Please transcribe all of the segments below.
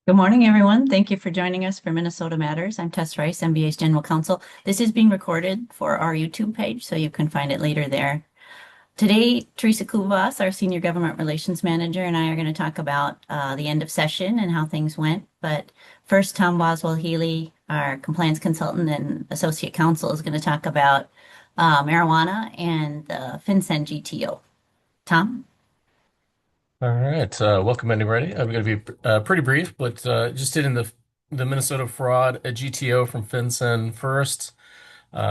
Good morning, everyone. Thank you for joining us for Minnesota Matters. I'm Tess Rice, MBA's General Counsel. This is being recorded for our YouTube page, so you can find it later there. Today, Teresa Kuvas, our Senior Government Relations Manager, and I are going to talk about the end of session and how things went. But first, Tom Boswell-Healy, our Compliance Consultant and Associate Counsel, is going to talk about marijuana and the FinCEN GTO. Tom? All right, welcome everybody. I'm going to be pretty brief, but just hitting the Minnesota fraud GTO from FinCEN first.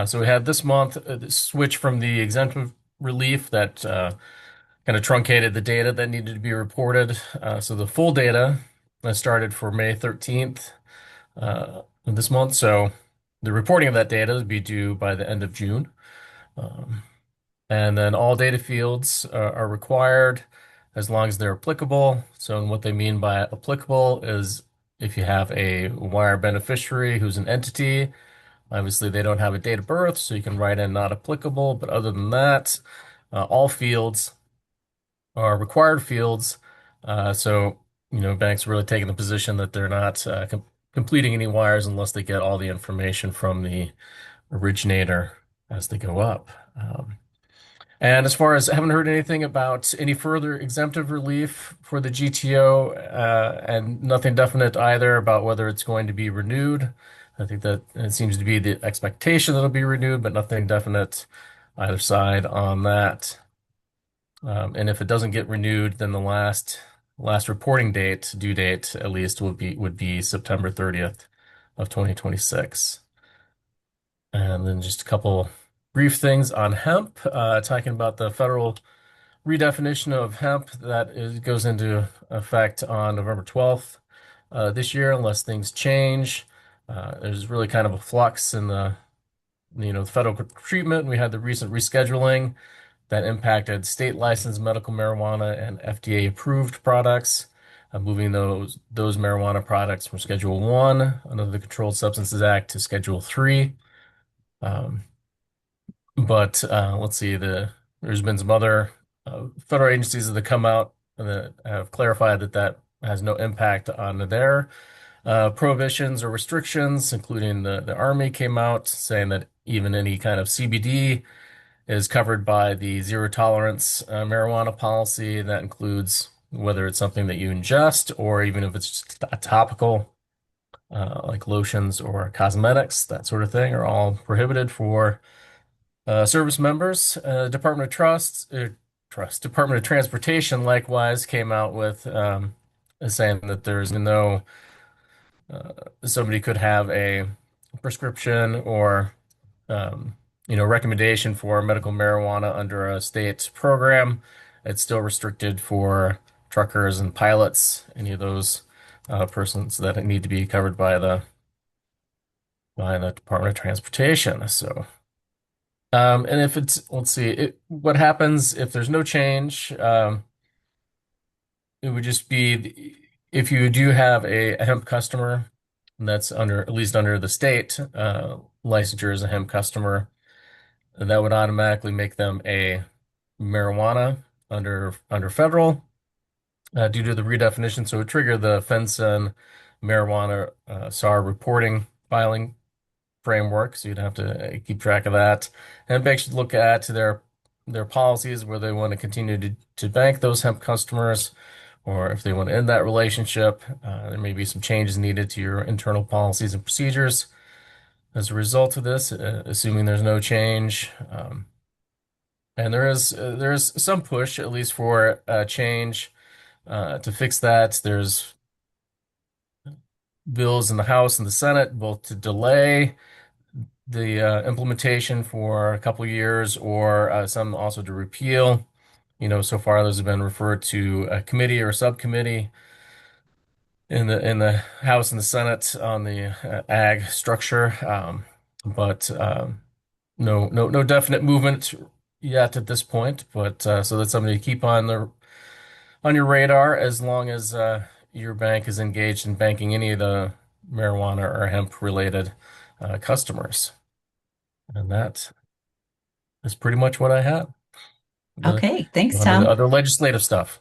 So we had this month the switch from the exemptive relief that kind of truncated the data that needed to be reported. So the full data started for May 13th of this month. So the reporting of that data would be due by the end of June. Um, And then all data fields are required as long as they're applicable. So what they mean by applicable is if you have a wire beneficiary who's an entity, obviously they don't have a date of birth, so you can write in not applicable. But other than that, all fields are required fields. Banks are really taking the position that they're not completing any wires unless they get all the information from the originator as they go up. And as far as I haven't heard anything about any further exemptive relief for the GTO, and nothing definite either about whether it's going to be renewed. I think that it seems to be the expectation that it'll be renewed, but nothing definite either side on that. And if it doesn't get renewed, then the last reporting date, due date at least, would be September 30th of 2026. And then just a couple brief things on hemp, talking about the federal redefinition of hemp goes into effect on November 12th this year, unless things change. There's really kind of a flux in the federal treatment. We had the recent rescheduling that impacted state licensed medical marijuana and FDA approved products, moving those marijuana products from Schedule 1 under the Controlled Substances Act to Schedule 3. Um, but let's see, there's been some other federal agencies that have come out that have clarified that that has no impact on their prohibitions or restrictions, including the Army came out saying that even any kind of CBD is covered by the zero tolerance marijuana policy. That includes whether it's something that you ingest or even if it's just a topical, like lotions or cosmetics, that sort of thing, are all prohibited for service members. Department of Transportation likewise came out with saying that there's no somebody could have a prescription or recommendation for medical marijuana under a state program. It's still restricted for truckers and pilots, any of those persons that need to be covered by the Department of Transportation. So. And if it's, let's see, what happens if there's no change? It would just be if you do have a hemp customer, and that's at least under the state licensure as a hemp customer, that would automatically make them a marijuana under federal due to the redefinition. So it would trigger the FINCEN marijuana SAR reporting filing framework, so you'd have to keep track of that. And banks should look at their policies where they want to continue to bank those hemp customers, or if they want to end that relationship. There may be some changes needed to your internal policies and procedures as a result of this, assuming there's no change. And there is some push, at least for change to fix that. There's bills in the House and the Senate both to delay the implementation for a couple of years, or some also to repeal. So far those have been referred to a committee or a subcommittee in the House and the Senate on the ag structure, but no definite movement yet at this point. But so that's something to keep on your radar as long as your bank is engaged in banking any of the marijuana or hemp related customers. And that is pretty much what I had. The Okay, thanks, On to the Tom. other legislative stuff.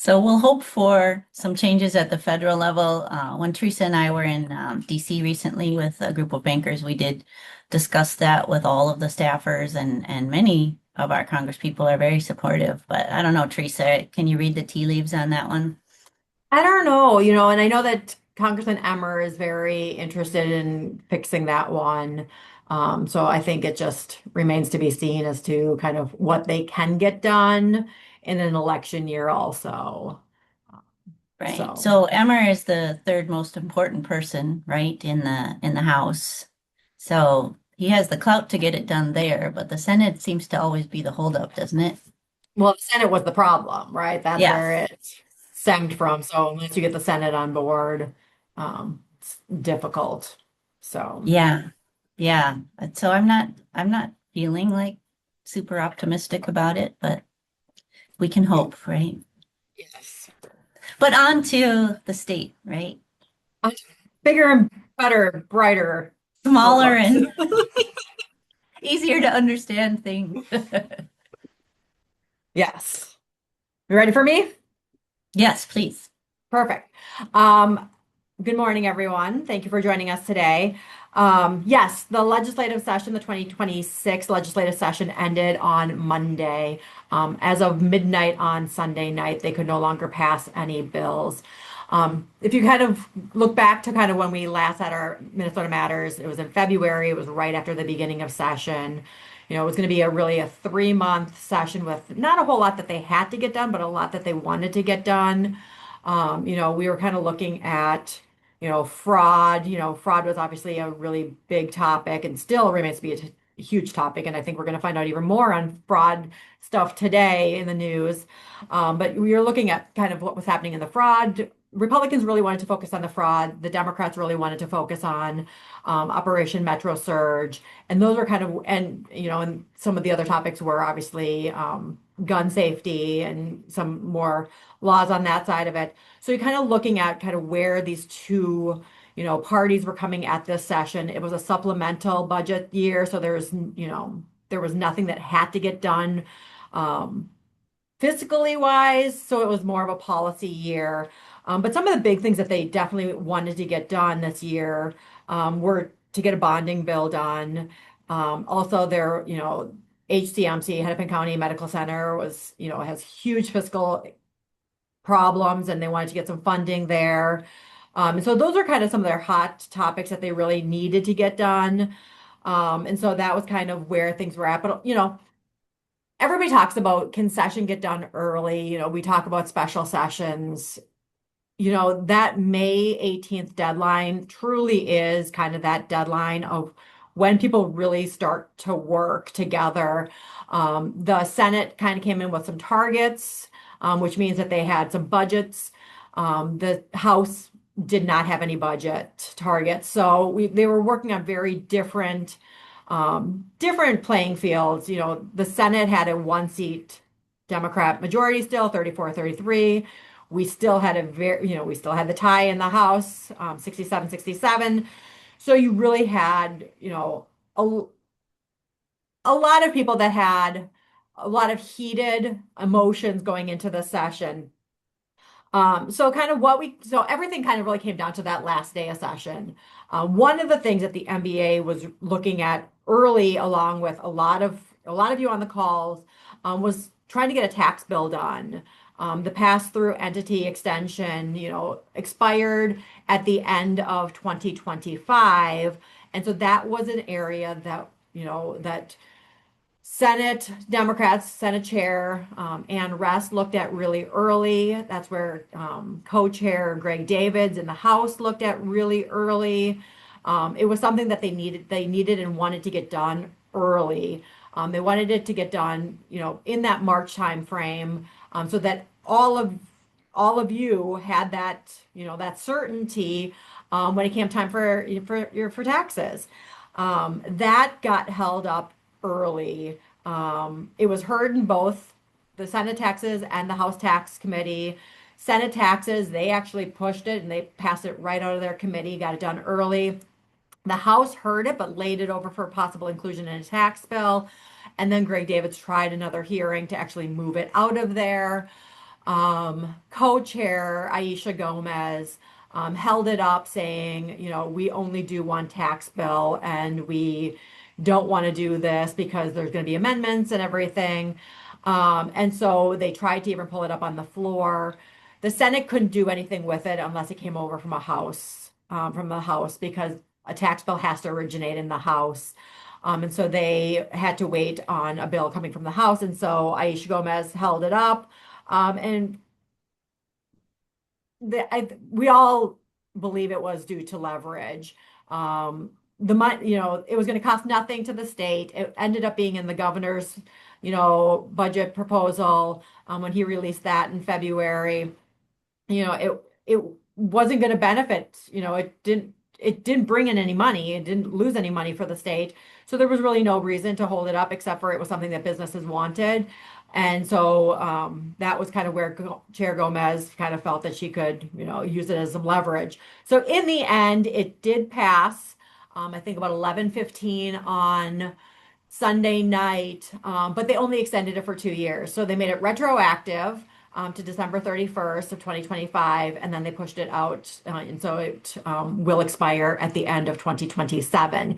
So we'll hope for some changes at the federal level. When Teresa and I were in DC recently with a group of bankers, we did discuss that with all of the staffers, and many of our congresspeople are very supportive. But I don't know, Teresa, can you read the tea leaves on that one? I don't know, and I know that Congressman Emmer is very interested in fixing that one. So I think it just remains to be seen as to kind of what they can get done in an election year also. Right. So, So Emmer is the third most important person, right, in the House. So he has the clout to get it done there, but the Senate seems to always be the holdup, doesn't it? well, the Senate was the problem, right? That's where Yes. it stemmed from. So unless you get the Senate on board, it's difficult. So. Yeah. Yeah. So I'm not feeling like super optimistic about it, but we can hope, right? Yes. But on to the state, right? Bigger and better, brighter Smaller outlooks. and easier to understand things. Yes. You ready for me? Yes, please. Perfect. Good morning, everyone. Thank you for joining us today. Yes, the legislative session, the 2026 legislative session ended on Monday. As of midnight on Sunday night, they could no longer pass any bills. If you kind of look back to kind of when we last had our Minnesota Matters, it was in February. It was right after the beginning of session. It was going to be really a 3-month session with not a whole lot that they had to get done, but a lot that they wanted to get done. We were kind of looking at, fraud. Fraud was obviously a really big topic and still remains to be a huge topic. And I think we're going to find out even more on fraud stuff today in the news. But we were looking at kind of what was happening in the fraud. Republicans really wanted to focus on the fraud. The Democrats really wanted to focus on Operation Metro Surge. And those were kind of, and some of the other topics were obviously gun safety and some more laws on that side of it. So you're kind of looking at kind of where these two, parties were coming at this session. It was a supplemental budget year, so there was nothing that had to get done um, fiscally wise, so it was more of a policy year. But some of the big things that they definitely wanted to get done this year were to get a bonding bill done. Also, HCMC, Hennepin County Medical Center, has huge fiscal problems, and they wanted to get some funding there. And so those are kind of some of their hot topics that they really needed to get done. And so that was kind of where things were at. But, everybody talks about can session get done early? We talk about special sessions. That May 18th deadline truly is kind of that deadline of when people really start to work together. The Senate kind of came in with some targets, which means that they had some budgets. The House did not have any budget targets. So they were working on very different playing fields. The Senate had a 1-seat Democrat majority still, 34-33. We still had we still had the tie in the House, 67-67. So you really had, a lot of people that had a lot of heated emotions going into the session. So everything kind of really came down to that last day of session. One of the things that the NBA was looking at early, along with a lot of you on the calls, was trying to get a tax bill done. The pass-through entity extension, expired at the end of 2025, and so that was an area that Senate Democrats, Senate Chair Ann Rest looked at really early. That's where co-chair Greg Davids in the House looked at really early. It was something that they needed and wanted to get done early. They wanted it to get done, in that March time frame, so that all of you had that certainty when it came time for taxes. That got held up early. It was heard in both the Senate taxes and the House Tax Committee. Senate taxes, they actually pushed it and they passed it right out of their committee, got it done early. The House heard it, but laid it over for possible inclusion in a tax bill. And then Greg Davids tried another hearing to actually move it out of there. Co-chair Aisha Gomez held it up saying, we only do one tax bill and we don't want to do this because there's going to be amendments and everything. And so they tried to even pull it up on the floor. The Senate couldn't do anything with it unless it came over from the House, because a tax bill has to originate in the House. And so they had to wait on a bill coming from the House. And so Aisha Gomez held it up. And we all believe it was due to leverage. The money, it was going to cost nothing to the state. It ended up being in the governor's, budget proposal when he released that in February. It wasn't going to benefit. It didn't bring in any money. It didn't lose any money for the state. So there was really no reason to hold it up except for it was something that businesses wanted. And so that was kind of where Chair Gomez kind of felt that she could, use it as some leverage. So in the end, it did pass, I think about 11:15 on Sunday night, but they only extended it for 2 years. So they made it retroactive to December 31st of 2025, and then they pushed it out. And so it will expire at the end of 2027.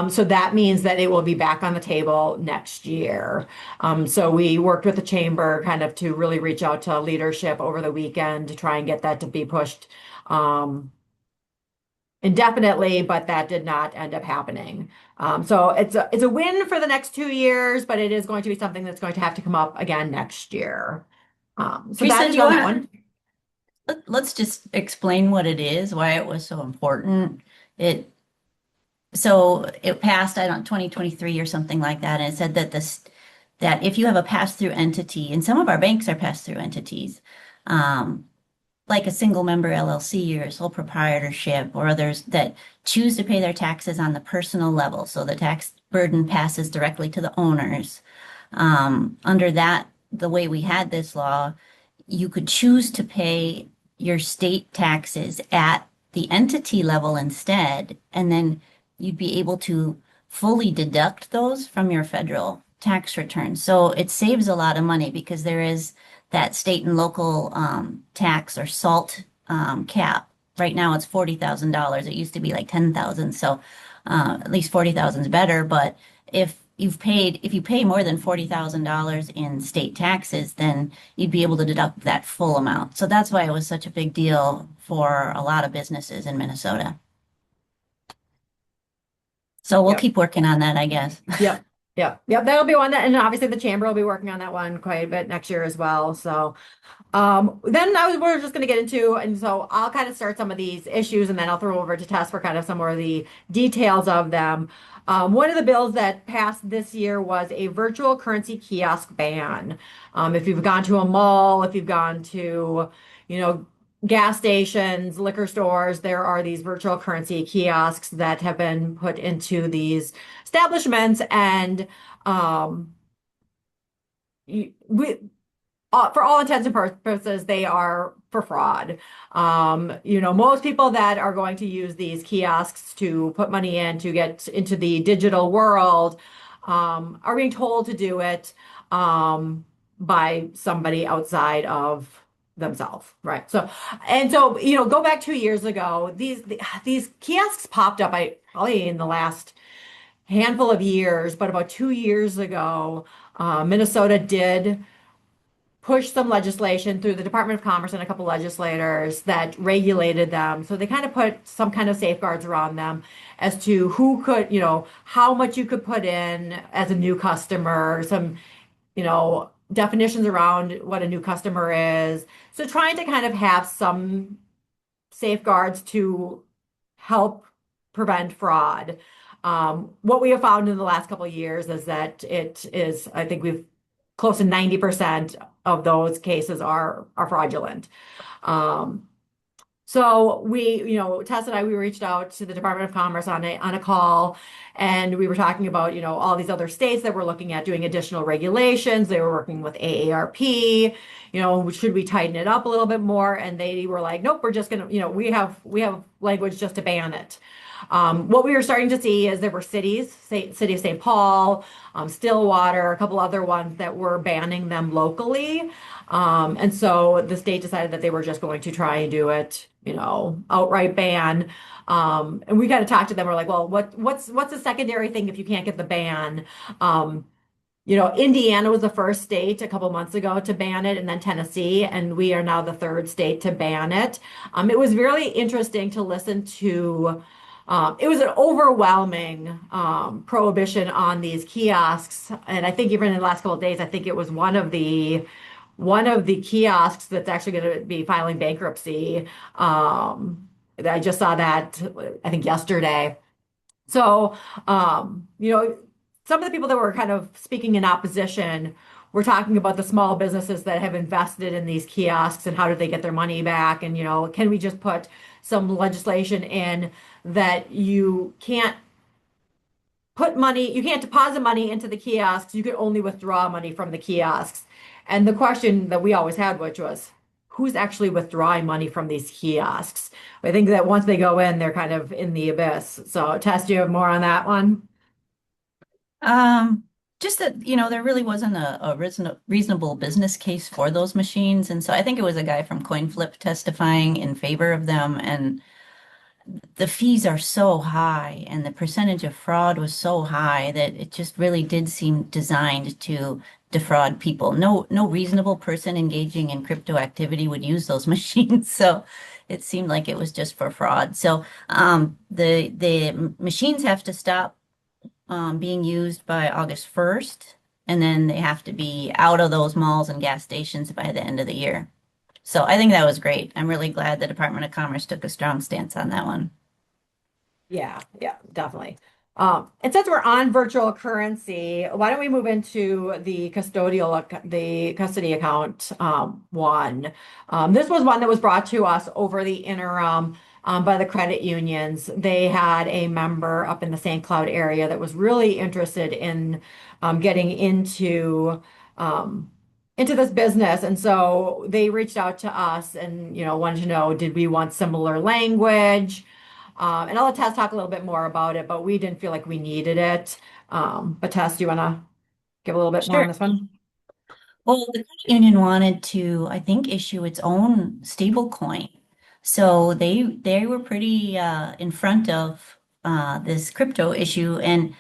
So that means that it will be back on the table next year. So we worked with the chamber kind of to really reach out to leadership over the weekend to try and get that to be pushed indefinitely, but that did not end up happening. So it's a win for the next 2 years, but it is going to be something that's going to have to come up again next year. So Teresa, that do is you on that want one. let's just explain what it is, why it was so important. It so it passed, I don't 2023 or something like that, and it said that that if you have a pass-through entity, and some of our banks are pass-through entities, um, like a single member LLC or sole proprietorship or others that choose to pay their taxes on the personal level, so the tax burden passes directly to the owners. Under that, the way we had this law, you could choose to pay your state taxes at the entity level instead, and then you'd be able to fully deduct those from your federal tax return. So it saves a lot of money because there is that state and local tax or SALT cap. Right now it's $40,000. It used to be like 10,000. So at least 40,000 is better. But if you pay more than $40,000 in state taxes, then you'd be able to deduct that full amount. So that's why it was such a big deal for a lot of businesses in Minnesota. So we'll Yep. keep working on that, I guess. Yep. Yep. Yep. That'll be one that, and obviously the chamber will be working on that one quite a bit next year as well. So then we're just going to get into, and so I'll kind of start some of these issues and then I'll throw over to Tess for kind of some more of the details of them. One of the bills that passed this year was a virtual currency kiosk ban. If you've gone to a mall, if you've gone to, you know, gas stations, liquor stores, there are these virtual currency kiosks that have been put into these establishments, and we for all intents and purposes, they are for fraud. Most people that are going to use these kiosks to put money in to get into the digital world are being told to do it by somebody outside of themselves, right? So go back 2 years ago, these kiosks popped up, probably in the last handful of years, but about 2 years ago, Minnesota did push some legislation through the Department of Commerce and a couple legislators that regulated them. So they kind of put some kind of safeguards around them as to who could, how much you could put in as a new customer, some, definitions around what a new customer is. So trying to kind of have some safeguards to help prevent fraud. What we have found in the last couple of years is that I think we've close to 90% of those cases are fraudulent. So Tess and I, we reached out to the Department of Commerce on a call, and we were talking about, all these other states that were looking at doing additional regulations. They were working with AARP, should we tighten it up a little bit more? And they were like, nope, we're just gonna, we have language just to ban it. What we were starting to see is there were cities, city of St. Paul, Stillwater, a couple other ones that were banning them locally. And so the state decided that they were just going to try and do it, outright ban. And we got to talk to them. We're like, well, what's the secondary thing if you can't get the ban? Indiana was the first state a couple months ago to ban it, and then Tennessee, and we are now the third state to ban it. It was really interesting to listen to. It was an overwhelming prohibition on these kiosks, and I think even in the last couple of days, I think it was one of the kiosks that's actually going to be filing bankruptcy. I just saw that I think yesterday. So, some of the people that were kind of speaking in opposition were talking about the small businesses that have invested in these kiosks and how do they get their money back? And, can we just put some legislation in that you can't deposit money into the kiosks, you could only withdraw money from the kiosks. And the question that we always had, which was, who's actually withdrawing money from these kiosks? I think that once they go in, they're kind of in the abyss. So, Tess, do you have more on that one? Um, just that, there really wasn't a reasonable business case for those machines. And so I think it was a guy from CoinFlip testifying in favor of them. And the fees are so high and the percentage of fraud was so high that it just really did seem designed to defraud people. No reasonable person engaging in crypto activity would use those machines. So it seemed like it was just for fraud. So the machines have to stop being used by August 1st, and then they have to be out of those malls and gas stations by the end of the year. So I think that was great. I'm really glad the Department of Commerce took a strong stance on that one. Yeah, yeah, definitely. And since we're on virtual currency, why don't we move into the custody account one? This was one that was brought to us over the interim by the credit unions. They had a member up in the St. Cloud area that was really interested in getting into this business, and so they reached out to us and wanted to know, did we want similar language? And I'll let Tess talk a little bit more about it, but we didn't feel like we needed it. But Tess, do you want to give a little bit more on Sure. this one? Well, the credit union wanted to, I think, issue its own stable coin. So they were pretty in front of this crypto issue. And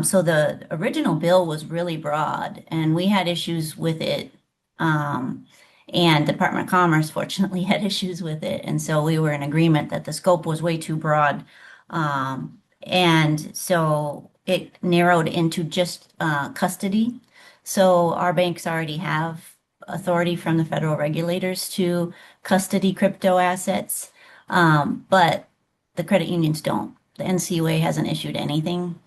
so the original bill was really broad, and we had issues with it. Um, and Department of Commerce, fortunately, had issues with it. And so we were in agreement that the scope was way too broad. And so it narrowed into just custody. So our banks already have authority from the federal regulators to custody crypto assets, but the credit unions don't. The NCUA hasn't issued anything.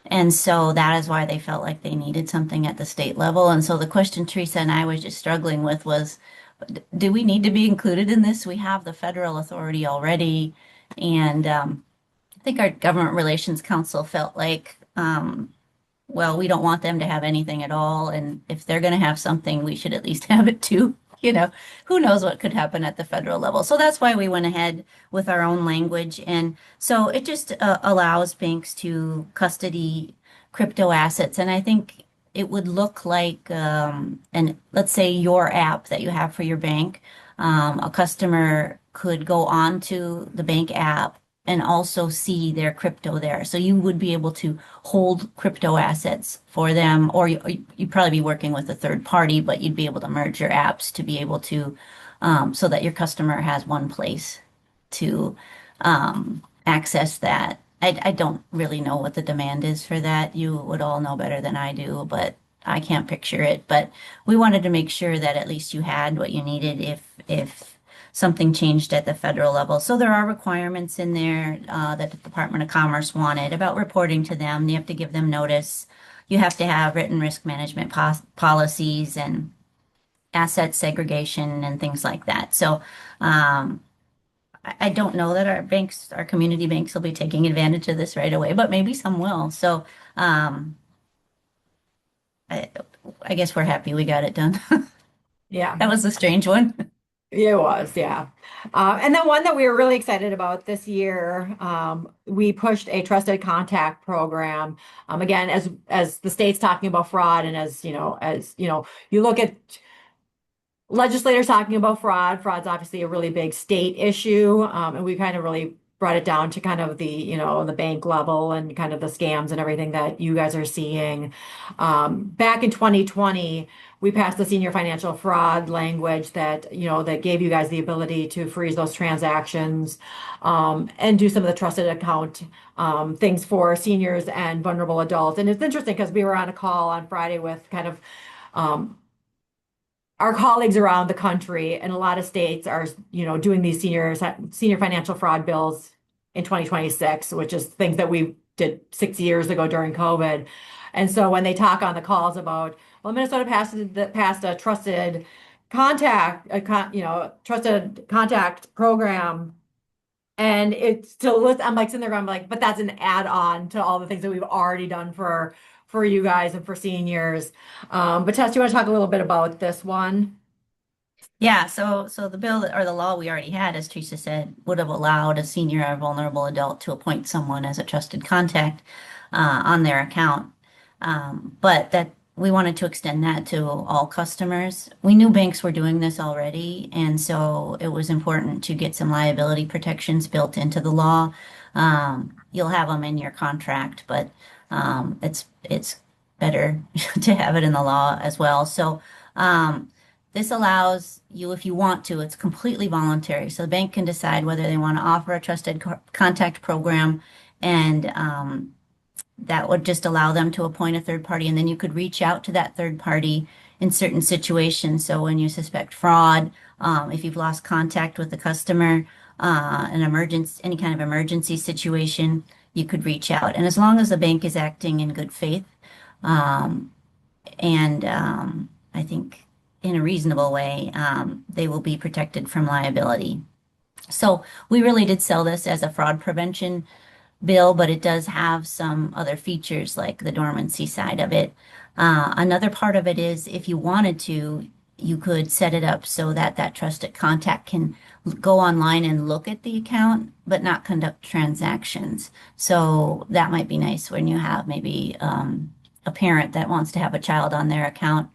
And so that is why they felt like they needed something at the state level. And so the question Teresa and I was just struggling with was, do we need to be included in this? We have the federal authority already. And I think our government relations council felt like, well, we don't want them to have anything at all. And if they're going to have something, we should at least have it too. Who knows what could happen at the federal level. So that's why we went ahead with our own language. And so it just allows banks to custody crypto assets. And I think it would look like, and let's say your app that you have for your bank, a customer could go on to the bank app and also see their crypto there. So you would be able to hold crypto assets for them, or you'd probably be working with a third party, but you'd be able to merge your apps to be able to, so that your customer has one place to access that. I don't really know what the demand is for that. You would all know better than I do, but I can't picture it. But we wanted to make sure that at least you had what you needed if something changed at the federal level. So there are requirements in there that the Department of Commerce wanted about reporting to them. You have to give them notice. You have to have written risk management policies and asset segregation and things like that. So I don't know that our banks, our community banks will be taking advantage of this right away, but maybe some will. So um, I, I guess we're happy we got it done. Yeah. That was a strange one. It was, yeah. And then one that we were really excited about this year, we pushed a trusted contact program. Again, as the state's talking about fraud, and as you know, you look at legislators talking about fraud. Fraud's obviously a really big state issue, and we kind of really brought it down to kind of the bank level and kind of the scams and everything that you guys are seeing. Back in 2020, we passed the senior financial fraud language that gave you guys the ability to freeze those transactions, and do some of the trusted account things for seniors and vulnerable adults. And it's interesting because we were on a call on Friday with kind of um, our colleagues around the country, and a lot of states are, doing these senior financial fraud bills in 2026, which is things that we did 6 years ago during COVID. And so when they talk on the calls about, well, Minnesota passed a trusted contact program, and it's still I'm like sitting there going, like, but that's an add-on to all the things that we've already done for you guys and for seniors. But Tess, do you want to talk a little bit about this one? Yeah, so the bill or the law we already had, as Teresa said, would have allowed a senior or vulnerable adult to appoint someone as a trusted contact on their account. But that we wanted to extend that to all customers. We knew banks were doing this already, and so it was important to get some liability protections built into the law. You'll have them in your contract, but it's better to have it in the law as well. So this allows you, if you want to, it's completely voluntary. So the bank can decide whether they want to offer a trusted contact program, and that would just allow them to appoint a third party, and then you could reach out to that third party in certain situations. So when you suspect fraud, if you've lost contact with the customer, an emergency, any kind of emergency situation, you could reach out. And as long as the bank is acting in good faith, and I think in a reasonable way, they will be protected from liability. So we really did sell this as a fraud prevention bill, but it does have some other features like the dormancy side of it. Another part of it is if you wanted to, you could set it up so that that trusted contact can go online and look at the account, but not conduct transactions. So that might be nice when you have maybe a parent that wants to have a child on their account.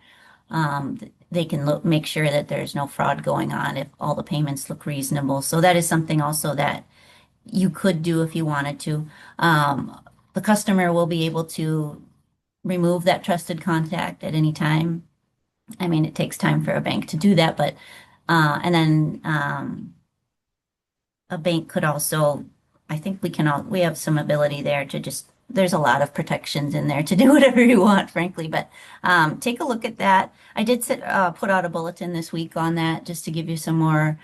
They can make sure that there's no fraud going on if all the payments look reasonable. So that is something also that you could do if you wanted to. The customer will be able to remove that trusted contact at any time. I mean, it takes time for a bank to do that, but and then a bank could also, I think we have some ability there to just, there's a lot of protections in there to do whatever you want, frankly, but take a look at that. I did put out a bulletin this week on that just to give you some more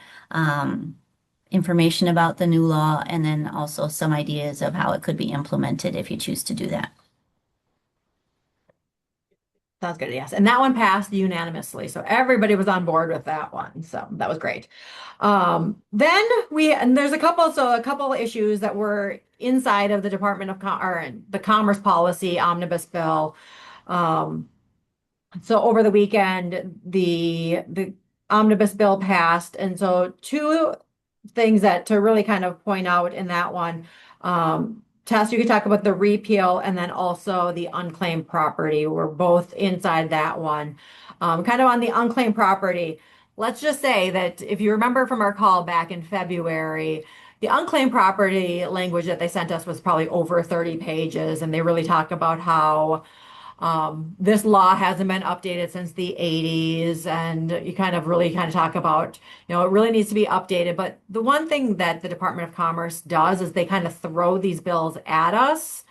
information about the new law, and then also some ideas of how it could be implemented if you choose to do that. Sounds good, yes. And that one passed unanimously. So everybody was on board with that one. So that was great. And there's a couple issues that were inside of the Department of or the Commerce Policy Omnibus Bill. So over the weekend, the Omnibus Bill passed. And so two things that to really kind of point out in that one, Tess, you could talk about the repeal and then also the unclaimed property. We're both inside that one. Kind of on the unclaimed property, let's just say that if you remember from our call back in February, the unclaimed property language that they sent us was probably over 30 pages, and they really talk about how this law hasn't been updated since the 80s, and you kind of talk about, it really needs to be updated. But the one thing that the Department of Commerce does is they kind of throw these bills at us,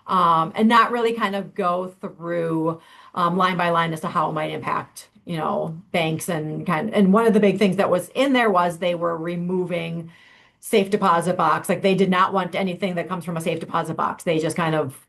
and not really kind of go through line by line as to how it might impact, banks and one of the big things that was in there was they were removing safe deposit box. Like they did not want anything that comes from a safe deposit box. They just kind of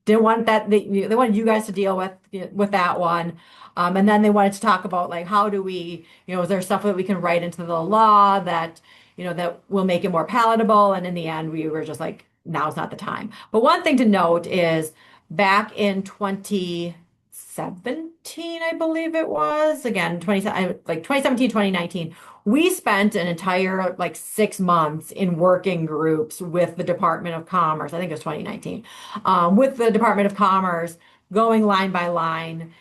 didn't want that. They wanted you guys to deal with that one. And then they wanted to talk about like, how do we, is there stuff that we can write into the law that, that will make it more palatable. And in the end, we were just like, now's not the time. But one thing to note is back in 2017, I believe it was, again, 2017, 2019, we spent an entire like 6 months in working groups with the Department of Commerce. I think it was 2019, with the Department of Commerce, going line by line.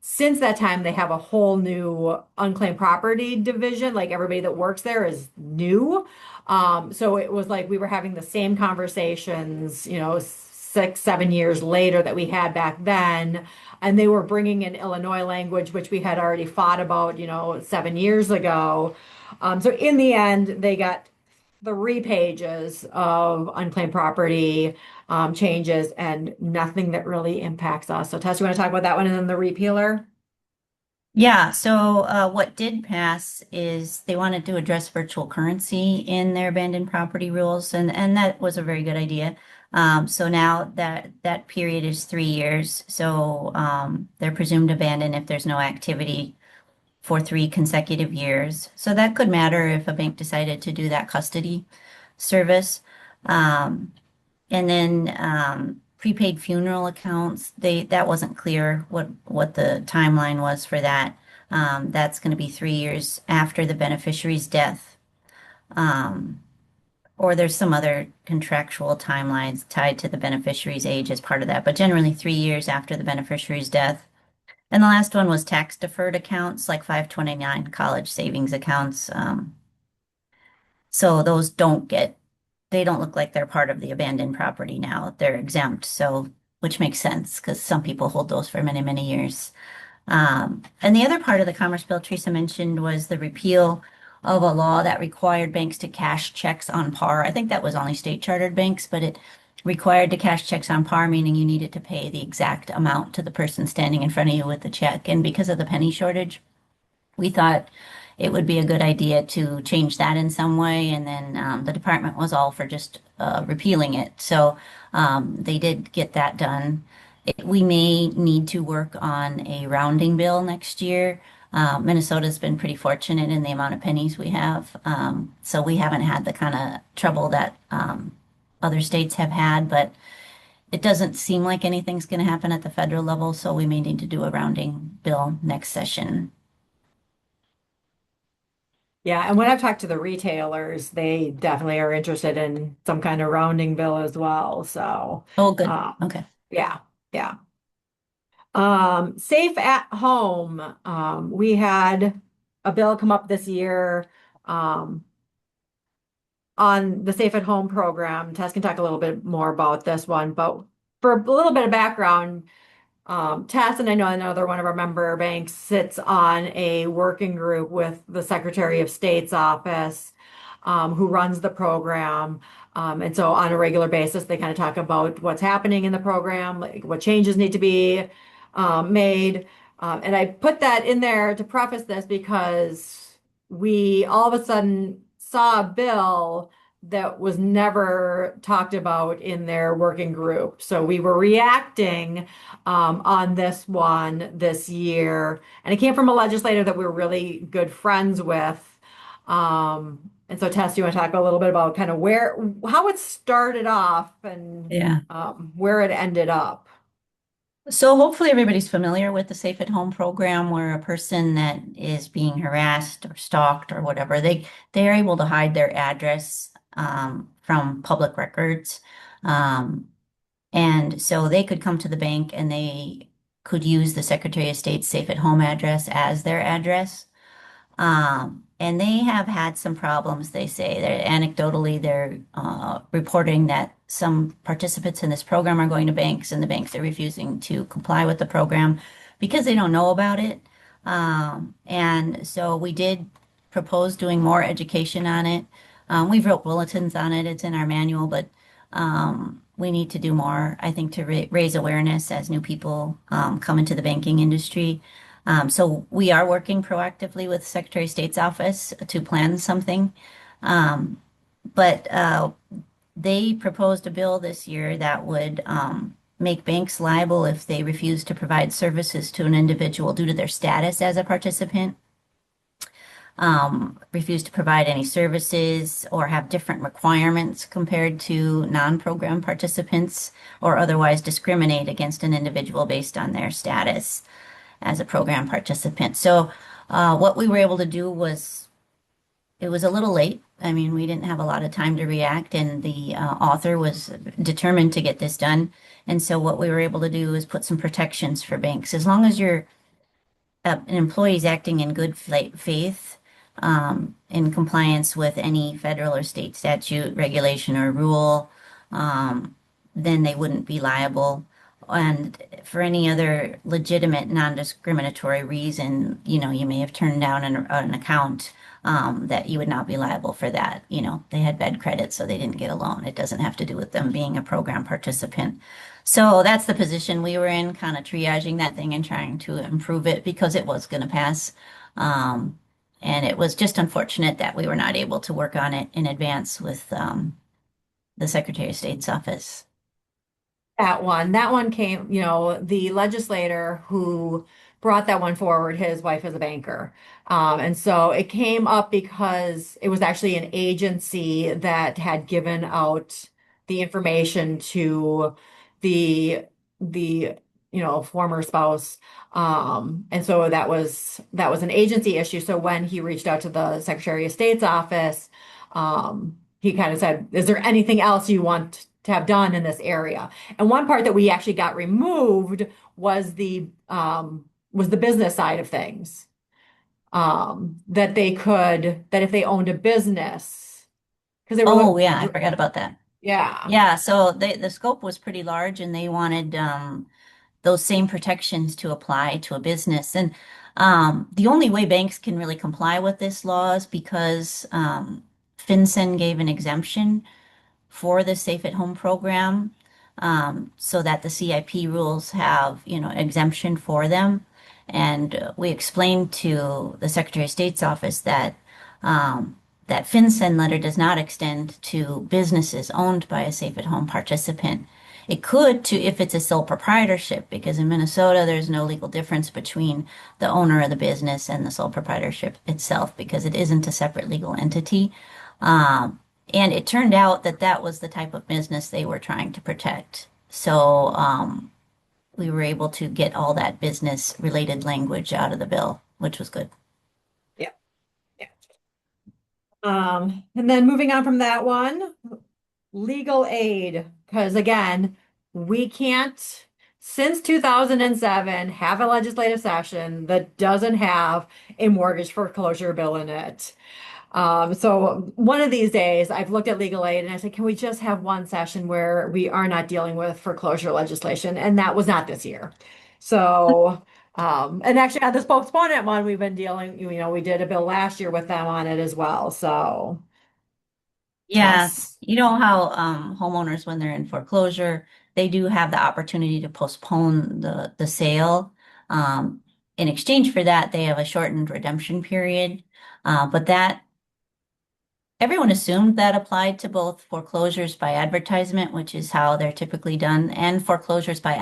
Since that time, they have a whole new unclaimed property division. Like everybody that works there is new. So it was like we were having the same conversations, 6, 7 years later that we had back then. And they were bringing in Illinois language, which we had already fought about, 7 years ago. So in the end, they got 3 pages of unclaimed property changes and nothing that really impacts us. So Tess, you want to talk about that one and then the repealer? Yeah, so what did pass is they wanted to address virtual currency in their abandoned property rules, and that was a very good idea. So now that period is 3 years, so they're presumed abandoned if there's no activity for 3 consecutive years. So that could matter if a bank decided to do that custody service. Um, and then prepaid funeral accounts, that wasn't clear what the timeline was for that. That's going to be 3 years after the beneficiary's death. Um, or there's some other contractual timelines tied to the beneficiary's age as part of that, but generally 3 years after the beneficiary's death. And the last one was tax deferred accounts, like 529 college savings accounts. So those they don't look like they're part of the abandoned property now. They're exempt. So, which makes sense because some people hold those for many, many years. And the other part of the Commerce Bill Teresa mentioned was the repeal of a law that required banks to cash checks on par. I think that was only state chartered banks, but it required to cash checks on par, meaning you needed to pay the exact amount to the person standing in front of you with the check. And because of the penny shortage, we thought it would be a good idea to change that in some way. And then the department was all for just repealing it. So they did get that done. We may need to work on a rounding bill next year. Minnesota's been pretty fortunate in the amount of pennies we have. So we haven't had the kind of trouble that other states have had, but it doesn't seem like anything's going to happen at the federal level. So we may need to do a rounding bill next session. Yeah, and when I've talked to the retailers, they definitely are interested in some kind of rounding bill as well. So, Oh, good. um, Okay. yeah, yeah. Safe at home. We had a bill come up this year um, on the Safe at Home program. Tess can talk a little bit more about this one, but for a little bit of background, Tess and I know another one of our member banks sits on a working group with the Secretary of State's office, who runs the program. And so on a regular basis, they kind of talk about what's happening in the program, like what changes need to be made. And I put that in there to preface this because we all of a sudden saw a bill that was never talked about in their working group. So we were reacting on this one this year. And it came from a legislator that we're really good friends with. And so Tess, you want to talk a little bit about kind of how it started off and Yeah. where it ended up? So hopefully everybody's familiar with the Safe at Home program where a person that is being harassed or stalked or whatever, they are able to hide their address from public records. Um, and so they could come to the bank and they could use the Secretary of State's Safe at Home address as their address. And they have had some problems, they say. Anecdotally, they're reporting that some participants in this program are going to banks and the banks are refusing to comply with the program because they don't know about it. And so we did propose doing more education on it. We've wrote bulletins on it. It's in our manual, but we need to do more, I think, to raise awareness as new people come into the banking industry. So we are working proactively with the Secretary of State's office to plan something. But they proposed a bill this year that would make banks liable if they refuse to provide services to an individual due to their status as a participant. refuse to provide any services or have different requirements compared to non-program participants, or otherwise discriminate against an individual based on their status as a program participant. So, what we were able to do was, it was a little late. I mean, we didn't have a lot of time to react, and the author was determined to get this done. And so, what we were able to do is put some protections for banks. As long as you're an employee is acting in good faith, in compliance with any federal or state statute, regulation, or rule, um, then they wouldn't be liable. And for any other legitimate, non-discriminatory reason, you may have turned down an account, that you would not be liable for that. They had bad credit, so they didn't get a loan. It doesn't have to do with them being a program participant. So that's the position we were in, kind of triaging that thing and trying to improve it because it was going to pass. Um, and it was just unfortunate that we were not able to work on it in advance with the Secretary of State's office. That one came, the legislator who brought that one forward, his wife is a banker. And so it came up because it was actually an agency that had given out the information to the former spouse. And so that was an agency issue. So when he reached out to the Secretary of State's office, he kind of said, "Is there anything else you want to have done in this area?" And one part that we actually got removed was the business side of things. That if they owned a business, because they were Oh, looking yeah, I for, forgot about that. yeah. Yeah, so the scope was pretty large and they wanted those same protections to apply to a business. And the only way banks can really comply with this law is because FinCEN gave an exemption for the Safe at Home program, so that the CIP rules have, exemption for them. And we explained to the Secretary of State's office that FinCEN letter does not extend to businesses owned by a Safe at Home participant. It could to if it's a sole proprietorship, because in Minnesota there's no legal difference between the owner of the business and the sole proprietorship itself because it isn't a separate legal entity. Um, and it turned out that that was the type of business they were trying to protect. So we were able to get all that business related language out of the bill, which was good. Yeah. Yeah. And then moving on from that one, legal aid, because again, we can't, since 2007, have a legislative session that doesn't have a mortgage foreclosure bill in it. So one of these days, I've looked at legal aid and I said, can we just have one session where we are not dealing with foreclosure legislation? And that was not this year. So, and actually on this postponement one, we've been dealing, we did a bill last year with them on it as well. So, Yeah, yes. you know how homeowners, when they're in foreclosure, they do have the opportunity to postpone the sale. Um, in exchange for that, they have a shortened redemption period. But that everyone assumed that applied to both foreclosures by advertisement, which is how they're typically done, and foreclosures by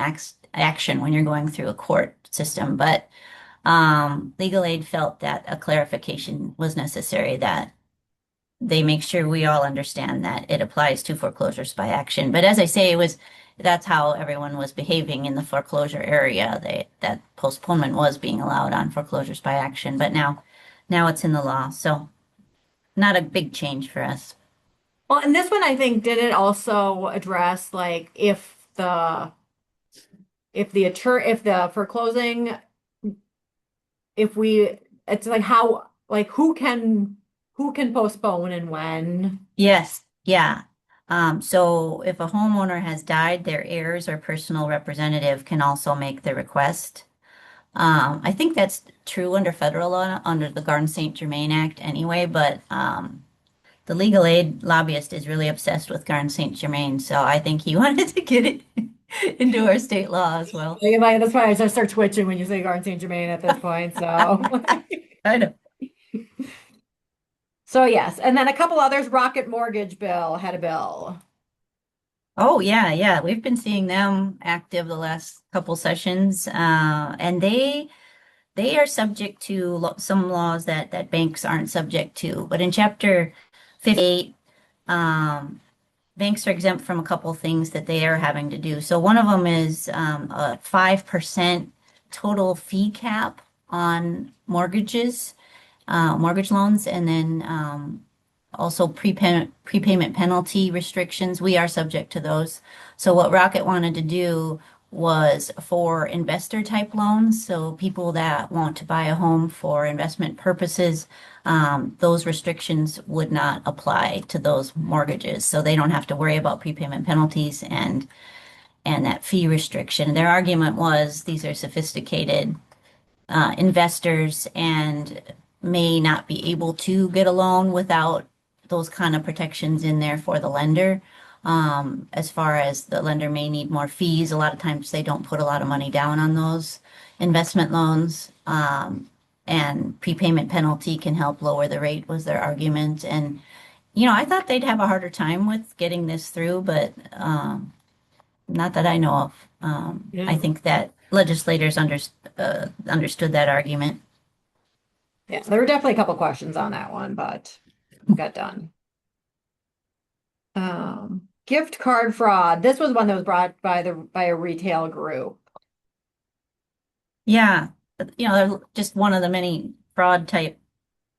action when you're going through a court system. But legal aid felt that a clarification was necessary, that they make sure we all understand that it applies to foreclosures by action. But as I say, that's how everyone was behaving in the foreclosure area. That postponement was being allowed on foreclosures by action, but now it's in the law. So not a big change for us. Well, and this one I think did it also address like if the foreclosing if we it's like how like who can postpone and when. Yes, yeah. So if a homeowner has died, their heirs or personal representative can also make the request. I think that's true under federal law, under the Garden St. Germain Act anyway, but the legal aid lobbyist is really obsessed with Garden St. Germain, so I think he wanted to get it into our state law as well. Like, that's why I just start twitching when you say Garden St. Germain at this point. So I know. so yes, and then a couple others. Rocket Mortgage Bill had a bill. Oh yeah, yeah. We've been seeing them active the last couple sessions, and they are subject to some laws that banks aren't subject to. But in Chapter 58, um, banks are exempt from a couple things that they are having to do. So one of them is a 5% total fee cap on mortgage loans, and then also prepayment penalty restrictions. We are subject to those. So what Rocket wanted to do was for investor type loans, so people that want to buy a home for investment purposes, those restrictions would not apply to those mortgages. So they don't have to worry about prepayment penalties and that fee restriction. Their argument was these are sophisticated investors and may not be able to get a loan without those kind of protections in there for the lender. As far as the lender may need more fees, a lot of times they don't put a lot of money down on those investment loans. And prepayment penalty can help lower the rate was their argument. And, I thought they'd have a harder time with getting this through, but not that I know of. I Yeah. think that legislators understood that argument. Yeah, there were definitely a couple questions on that one, but got done. Gift card fraud. This was one that was brought by a retail group. Yeah, they're just one of the many fraud type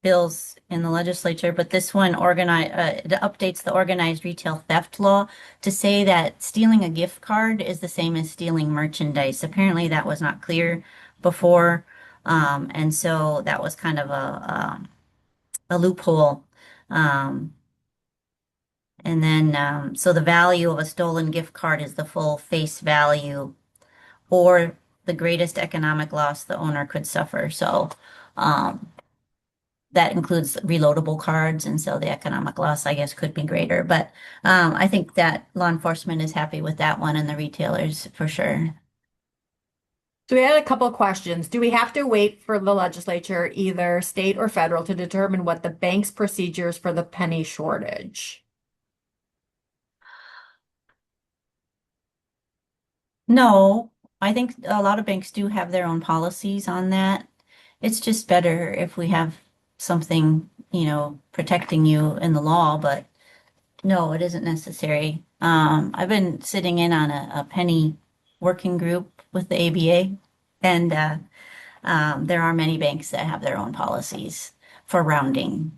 bills in the legislature, but this one it updates the organized retail theft law to say that stealing a gift card is the same as stealing merchandise. Apparently, that was not clear before, and so that was kind of a loophole. Um, and then, so the value of a stolen gift card is the full face value or the greatest economic loss the owner could suffer. So, um, that includes reloadable cards, and so the economic loss, I guess, could be greater. But I think that law enforcement is happy with that one and the retailers for sure. So we had a couple of questions. Do we have to wait for the legislature, either state or federal, to determine what the bank's procedures for the penny shortage? No, I think a lot of banks do have their own policies on that. It's just better if we have something, protecting you in the law, but no, it isn't necessary. I've been sitting in on a penny working group with the ABA, and there are many banks that have their own policies for rounding,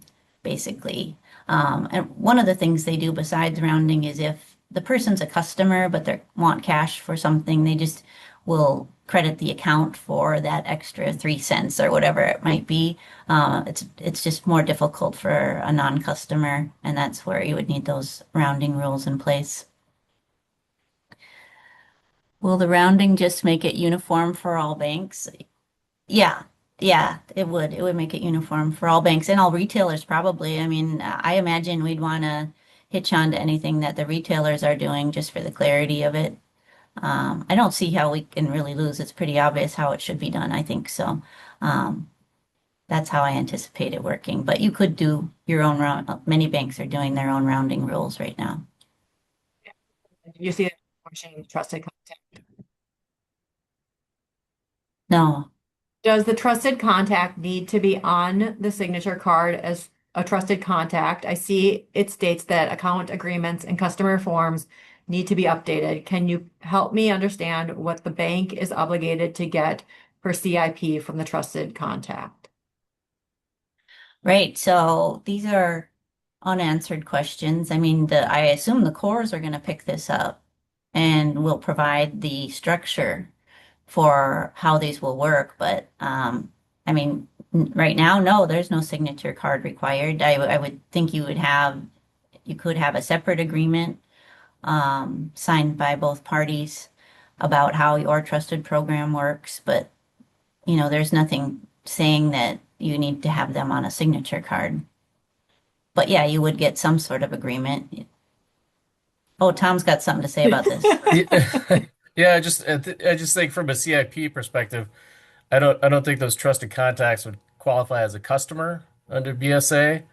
basically. And one of the things they do besides rounding is if the person's a customer but they want cash for something, they just will credit the account for that extra 3 cents or whatever it might be. It's just more difficult for a non-customer, and that's where you would need those rounding rules in place. Will the rounding just make it uniform for all banks? Yeah, yeah, it would. It would make it uniform for all banks and all retailers, probably. I mean, I imagine we'd want to hitch on to anything that the retailers are doing just for the clarity of it. I don't see how we can really lose. It's pretty obvious how it should be done, I think. So, um, that's how I anticipate it working. But you could do your own round. Many banks are doing their own rounding rules right now. You see that question, trusted contact. No. Does the trusted contact need to be on the signature card as a trusted contact? I see it states that account agreements and customer forms need to be updated. Can you help me understand what the bank is obligated to get for CIP from the trusted contact? Right. So these are unanswered questions. I mean, I assume the cores are going to pick this up and will provide the structure for how these will work. But I mean, right now, no, there's no signature card required. I would think you could have a separate agreement signed by both parties about how your trusted program works. But, there's nothing saying that you need to have them on a signature card. But yeah, you would get some sort of agreement. Oh, Tom's got something to say about this. Yeah, yeah. I just think from a CIP perspective, I don't think those trusted contacts would qualify as a customer under BSA.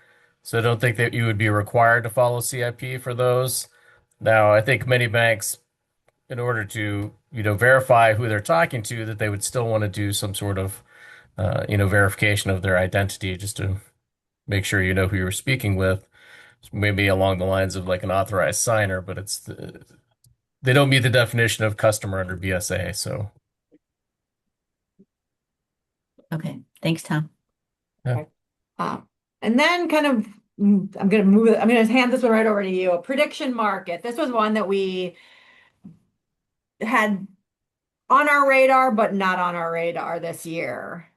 So I don't think that you would be required to follow CIP for those. Now, I think many banks, in order to, verify who they're talking to, that they would still want to do some sort of verification of their identity just to make sure you know who you're speaking with. Maybe along the lines of like an authorized signer, but they don't meet the definition of customer under BSA. So Okay, thanks, Tom. yeah. Okay. And then kind of, I'm going to hand this one right over to you. Prediction market. This was one that we had on our radar, but not on our radar this year.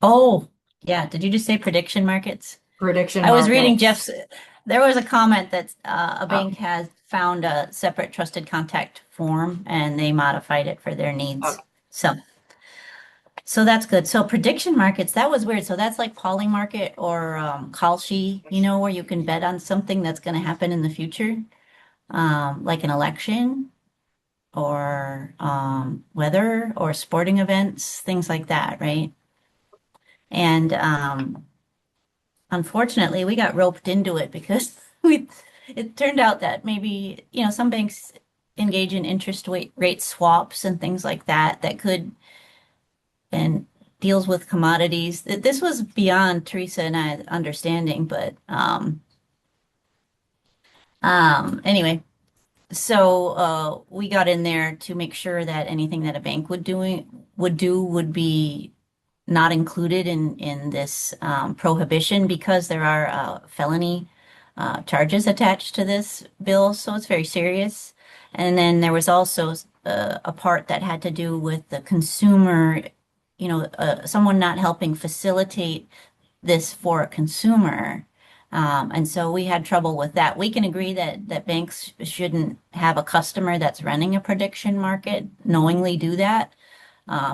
Oh, yeah. Did you just say prediction markets? Prediction I was reading markets. Jeff's, there was a comment that a Oh, bank has found a separate trusted contact form and they modified it for their needs. okay. So that's good. So prediction markets, that was weird. So that's like polling market or Kalshi, where you can bet on something that's going to happen in the future, like an election or weather or sporting events, things like that, right? And unfortunately, we got roped into it because it turned out that maybe, some banks engage in interest rate swaps and things like that that could and deals with commodities. This was beyond Teresa and I understanding, but anyway, so we got in there to make sure that anything that a bank would be not included in this prohibition because there are felony charges attached to this bill, so it's very serious. And then there was also a part that had to do with the consumer, someone not helping facilitate this for a consumer. And so we had trouble with that. We can agree that banks shouldn't have a customer that's running a prediction market knowingly do that.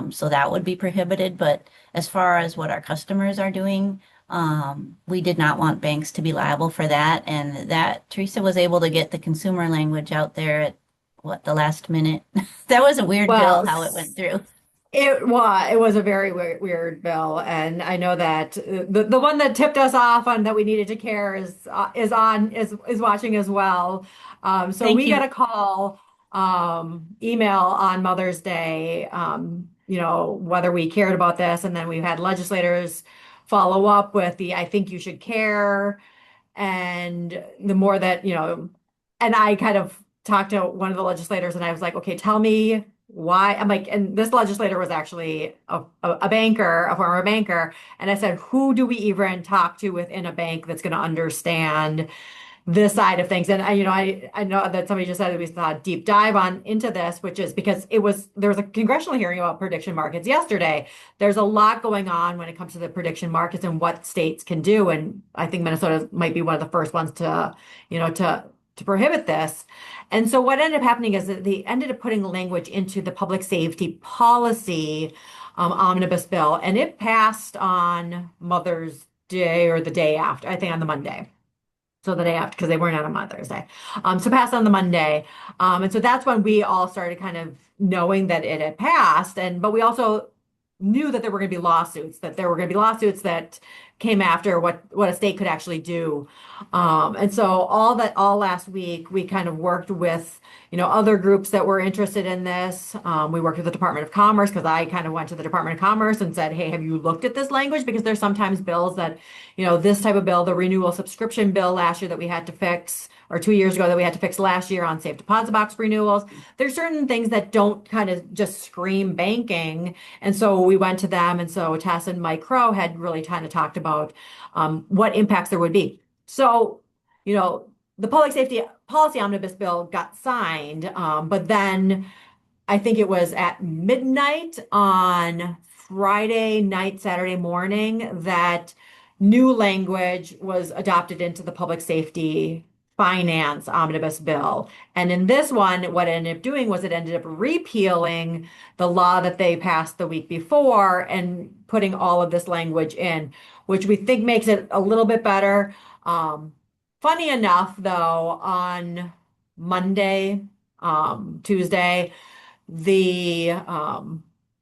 So that would be prohibited. But as far as what our customers are doing, we did not want banks to be liable for that. And that Teresa was able to get the consumer language out there at the last minute. That was a weird bill Well, how it went through. it was a very weird bill, and I know that the one that tipped us off on that we needed to care is watching as well. So Thank we got you. a call, email on Mother's Day, whether we cared about this, and then we've had legislators follow up with the I think you should care. And the more that, and I kind of talked to one of the legislators and I was like, okay, tell me why. I'm like, and this legislator was actually a banker, a former banker. And I said, who do we even talk to within a bank that's going to understand this side of things? And I know that somebody just said that we saw a deep dive on into this, which is because there was a congressional hearing about prediction markets yesterday. There's a lot going on when it comes to the prediction markets and what states can do. And I think Minnesota might be one of the first ones to, to prohibit this. And so what ended up happening is that they ended up putting language into the public safety policy omnibus bill, and it passed on Mother's Day or the day after, I think on the Monday. So the day after, because they weren't on a Mother's Day. So passed on the Monday. And so that's when we all started kind of knowing that it had passed. But we also knew that there were going to be lawsuits, that came after what a state could actually do. And so all last week, we kind of worked with, other groups that were interested in this. We worked with the Department of Commerce because I kind of went to the Department of Commerce and said, hey, have you looked at this language? Because there's sometimes bills that, this type of bill, the renewal subscription bill last year that we had to fix, or 2 years ago that we had to fix last year on safe deposit box renewals. There's certain things that don't kind of just scream banking. And so we went to them. And so Tess and Mike Crow had really kind of talked about what impacts there would be. So, the public safety policy omnibus bill got signed, but then I think it was at midnight on Friday night, Saturday morning, that new language was adopted into the public safety finance omnibus bill. And in this one, what it ended up doing was it ended up repealing the law that they passed the week before and putting all of this language in, which we think makes it a little bit better. Funny enough, though, on Monday, Tuesday, there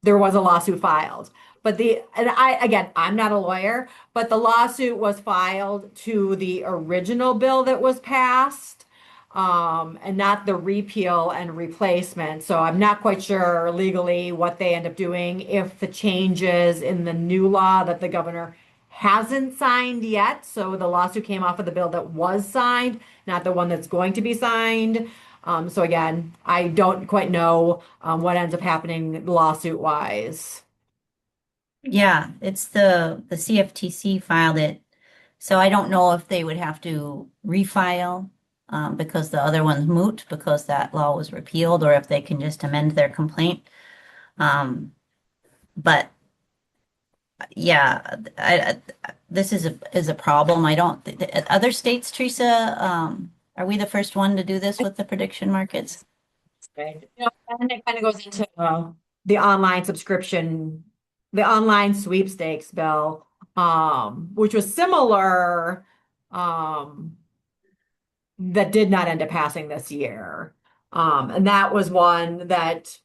was a lawsuit filed. I'm not a lawyer, but the lawsuit was filed to the original bill that was passed. and not the repeal and replacement. So I'm not quite sure legally what they end up doing if the changes in the new law that the governor hasn't signed yet. So the lawsuit came off of the bill that was signed, not the one that's going to be signed. So again, I don't quite know what ends up happening lawsuit wise. Yeah, it's the CFTC filed it. So I don't know if they would have to refile because the other one's moot because that law was repealed, or if they can just amend their complaint. But yeah, this is a problem. I don't other states, Teresa, are we the first one to do this with the prediction markets? Right. And it kind of goes into the online subscription, the online sweepstakes bill, which was similar, um, that did not end up passing this year. And that was one that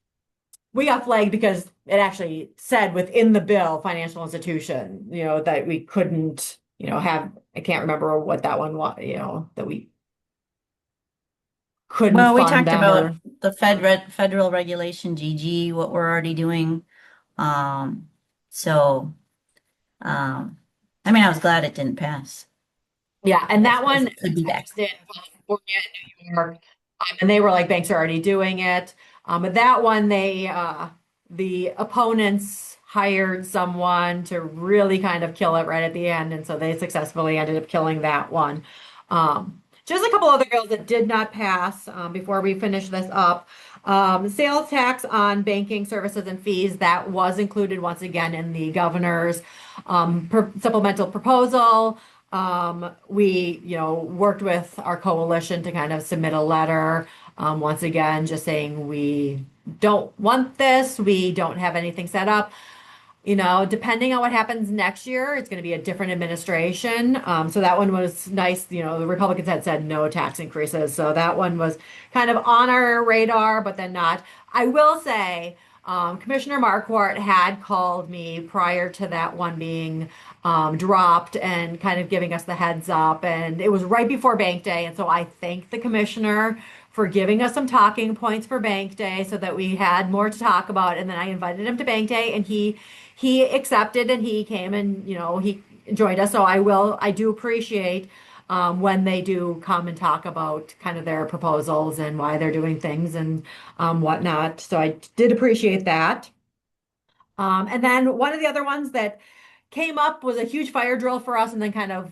we got flagged because it actually said within the bill, financial institution, that we couldn't, have, I can't remember what that one was, that we couldn't Well, we fund talked them about or. the federal regulation GG, what we're already doing. Um, so um, I mean, I was glad it didn't pass. Yeah, and that As one it could be back. passed in California and New York, and they were like banks are already doing it. But that one, the opponents hired someone to really kind of kill it right at the end, and so they successfully ended up killing that one. Just a couple other bills that did not pass before we finish this up. Sales tax on banking services and fees that was included once again in the governor's supplemental proposal. We, worked with our coalition to kind of submit a letter, once again, just saying we don't want this. We don't have anything set up. Depending on what happens next year, it's going to be a different administration. So that one was nice. The Republicans had said no tax increases. So that one was kind of on our radar, but then not. I will say, Commissioner Marquardt had called me prior to that one being dropped and kind of giving us the heads up. And it was right before Bank Day. And so I thank the commissioner for giving us some talking points for Bank Day so that we had more to talk about. And then I invited him to Bank Day and he accepted and he came and, he joined us. So I do appreciate when they do come and talk about kind of their proposals and why they're doing things and whatnot. So I did appreciate that. And then one of the other ones that came up was a huge fire drill for us and then kind of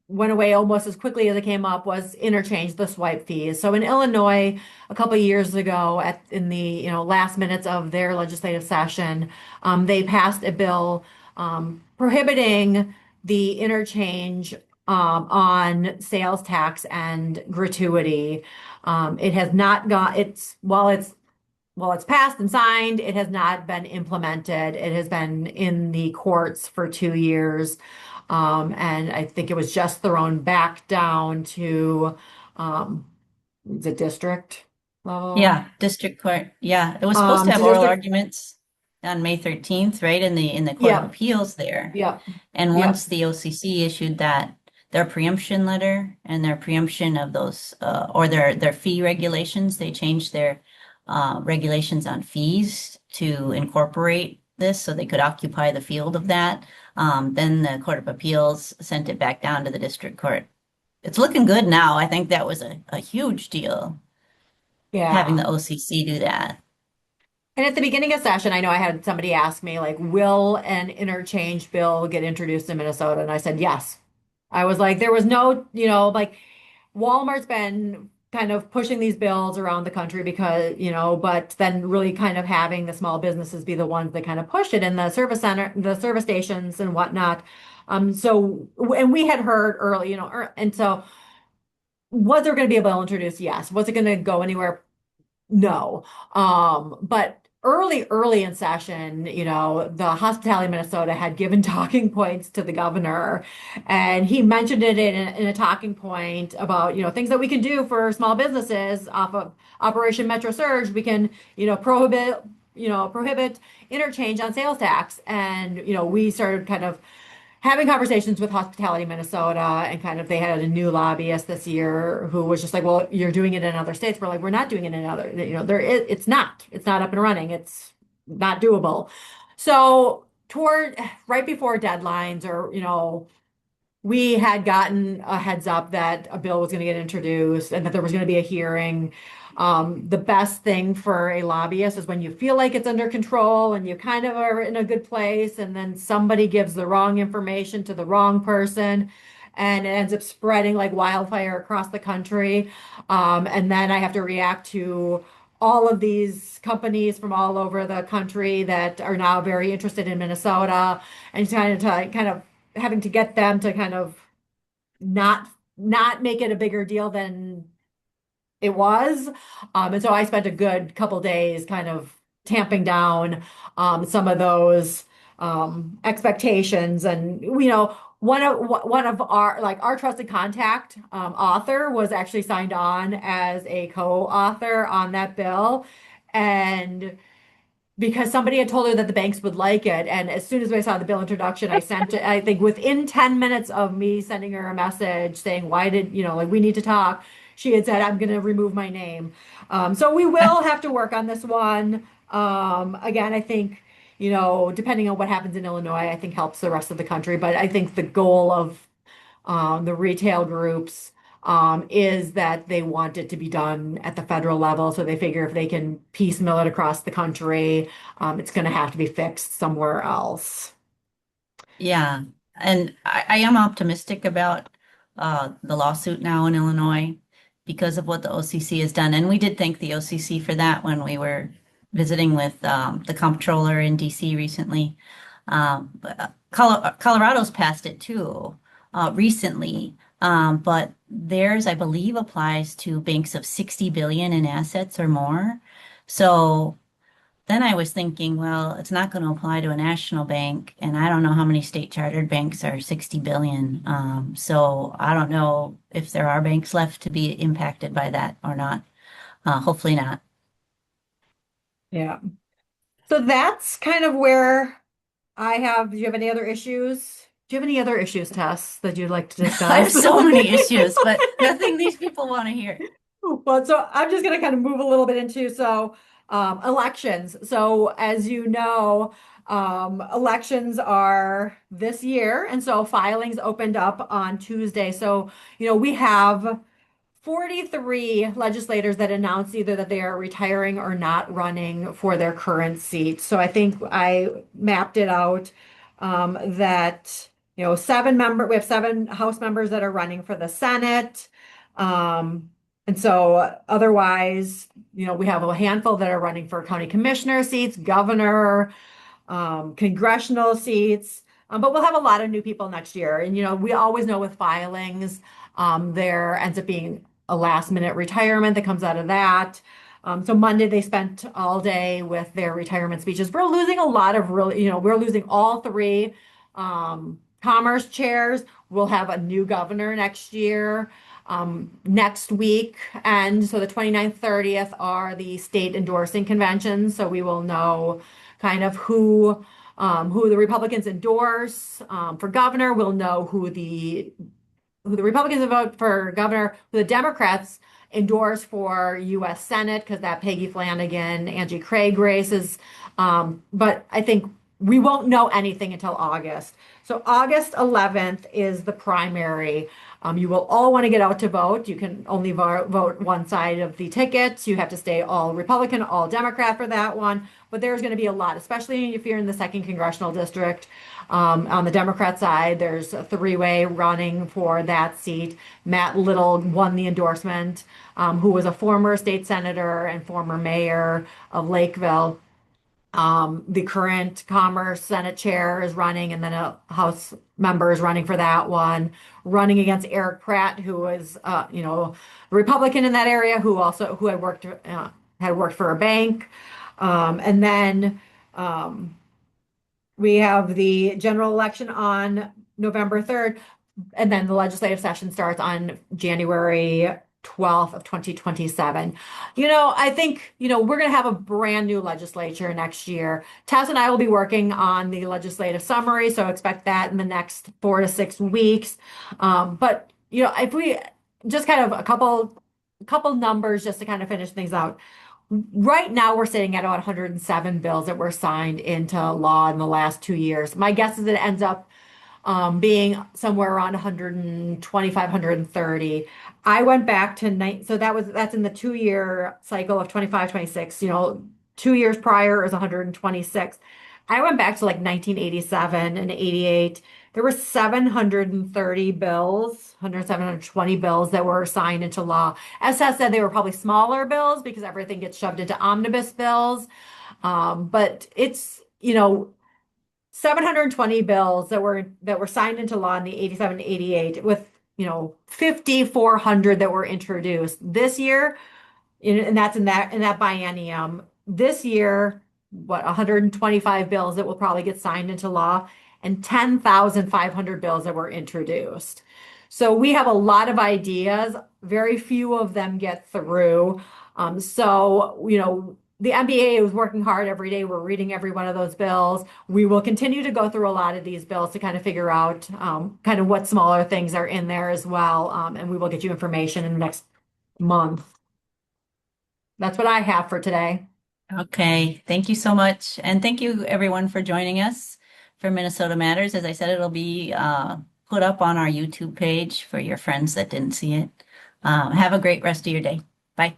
went away almost as quickly as it came up was interchange, the swipe fees. So in Illinois, a couple of years ago in the last minutes of their legislative session, they passed a bill prohibiting the interchange on sales tax and gratuity. It has not got it's passed and signed, it has not been implemented. It has been in the courts for 2 years. And I think it was just thrown back down to the district level. Yeah, district court. Yeah, it was supposed to have So oral district, arguments on May 13th, right? In the Court of yep, Appeals there. yep, And yep, once the OCC issued their preemption letter and their preemption of those or their fee regulations, they changed their regulations on fees to incorporate this so they could occupy the field of that. Then the Court of Appeals sent it back down to the district court. It's looking good now. I think that was a huge deal having yeah. the OCC do that. And at the beginning of session, I know I had somebody ask me, like, will an interchange bill get introduced in Minnesota? And I said, yes. I was like, there was no, like, Walmart's been kind of pushing these bills around the country because, but then really kind of having the small businesses be the ones that kind of push it in the service center, the service stations and whatnot. And we had heard early, and so was there going to be a bill introduced? Yes. Was it going to go anywhere? No. But early in session, the hospitality Minnesota had given talking points to the governor, and he mentioned it in a talking point about, things that we can do for small businesses off of Operation Metro Surge. We can, prohibit interchange on sales tax. And, we started kind of having conversations with Hospitality Minnesota, and kind of they had a new lobbyist this year who was just like, well, you're doing it in other states. We're like, we're not doing it in other, it's not up and running. It's not doable. So toward right before deadlines, or we had gotten a heads up that a bill was going to get introduced and that there was going to be a hearing. The best thing for a lobbyist is when you feel like it's under control and you kind of are in a good place, and then somebody gives the wrong information to the wrong person, and it ends up spreading like wildfire across the country. And then I have to react to all of these companies from all over the country that are now very interested in Minnesota, and kind of having to get them to kind of not not make it a bigger deal than it was. And so I spent a good couple days kind of tamping down some of those expectations. And one of our, like, our trusted contact author was actually signed on as a co-author on that bill. And because somebody had told her that the banks would like it. And as soon as I saw the bill introduction, I sent it, I think within 10 minutes of me sending her a message saying, why did, like, we need to talk, she had said, I'm going to remove my name. So we will have to work on this one. Again, I think, depending on what happens in Illinois, I think helps the rest of the country. But I think the goal of the retail groups is that they want it to be done at the federal level. So they figure if they can piecemeal it across the country, it's going to have to be fixed somewhere else. Yeah, and I am optimistic about the lawsuit now in Illinois because of what the OCC has done. And we did thank the OCC for that when we were visiting with the comptroller in DC recently. Colorado's passed it too recently, but theirs, I believe, applies to banks of 60 billion in assets or more. So then I was thinking, well, it's not going to apply to a national bank, and I don't know how many state chartered banks are 60 billion. So I don't know if there are banks left to be impacted by that or not. Hopefully not. Yeah. So that's kind of where do you have any other issues? Do you have any other issues, Tess, that you'd like to I have discuss? so many issues, but nothing these people want to hear. Well, so I'm just going to kind of move a little bit into elections. So as you know, elections are this year, and so filings opened up on Tuesday. So we have 43 legislators that announced either that they are retiring or not running for their current seat. So I think I mapped it out that we have 7 House members that are running for the Senate. And so otherwise, we have a handful that are running for county commissioner seats, governor, congressional seats. But we'll have a lot of new people next year. And, we always know with filings, there ends up being a last minute retirement that comes out of that. So Monday they spent all day with their retirement speeches. We're losing a lot of really, we're losing all 3 commerce chairs. We'll have a new governor next year, next week. And so the 29th, 30th are the state endorsing conventions. So we will know kind of who the Republicans endorse for governor. We'll know who the Republicans vote for governor, who the Democrats endorse for U.S. Senate, because that Peggy Flanagan, Angie Craig race is. But I think we won't know anything until August. So August 11th is the primary. You will all want to get out to vote. You can only vote one side of the tickets. You have to stay all Republican, all Democrat for that one. But there's going to be a lot, especially if you're in the 2nd congressional district. On the Democrat side, there's a 3-way running for that seat. Matt Little won the endorsement, who was a former state senator and former mayor of Lakeville. The current Commerce Senate chair is running, and then a House member is running for that one, running against Eric Pratt, who was, a Republican in that area, who had worked for a bank. And then we have the general election on November 3rd, and then the legislative session starts on January 12th of 2027. I think, we're going to have a brand new legislature next year. Tess and I will be working on the legislative summary, so expect that in the next 4 to 6 weeks. But, if we just kind of a couple numbers just to kind of finish things out. Right now, we're sitting at about 107 bills that were signed into law in the last 2 years. My guess is it ends up being somewhere around 125, 130. I went back to so that's in the 2 year cycle of 25, 26. 2 years prior is 126. I went back to like 1987 and 88. There were 730 bills, 720 bills that were signed into law. As Seth said, they were probably smaller bills because everything gets shoved into omnibus bills. But it's, 720 bills that were signed into law in the 87 to 88 with 5,400 that were introduced this year, and that's in that biennium. This year, 125 bills that will probably get signed into law and 10,500 bills that were introduced. So we have a lot of ideas. Very few of them get through. The MBA is working hard every day. We're reading every one of those bills. We will continue to go through a lot of these bills to kind of figure out kind of what smaller things are in there as well. And we will get you information in the next month. That's what I have for today. Okay, thank you so much. And thank you everyone for joining us for Minnesota Matters. As I said, it'll be put up on our YouTube page for your friends that didn't see it. Have a great rest of your day. Bye.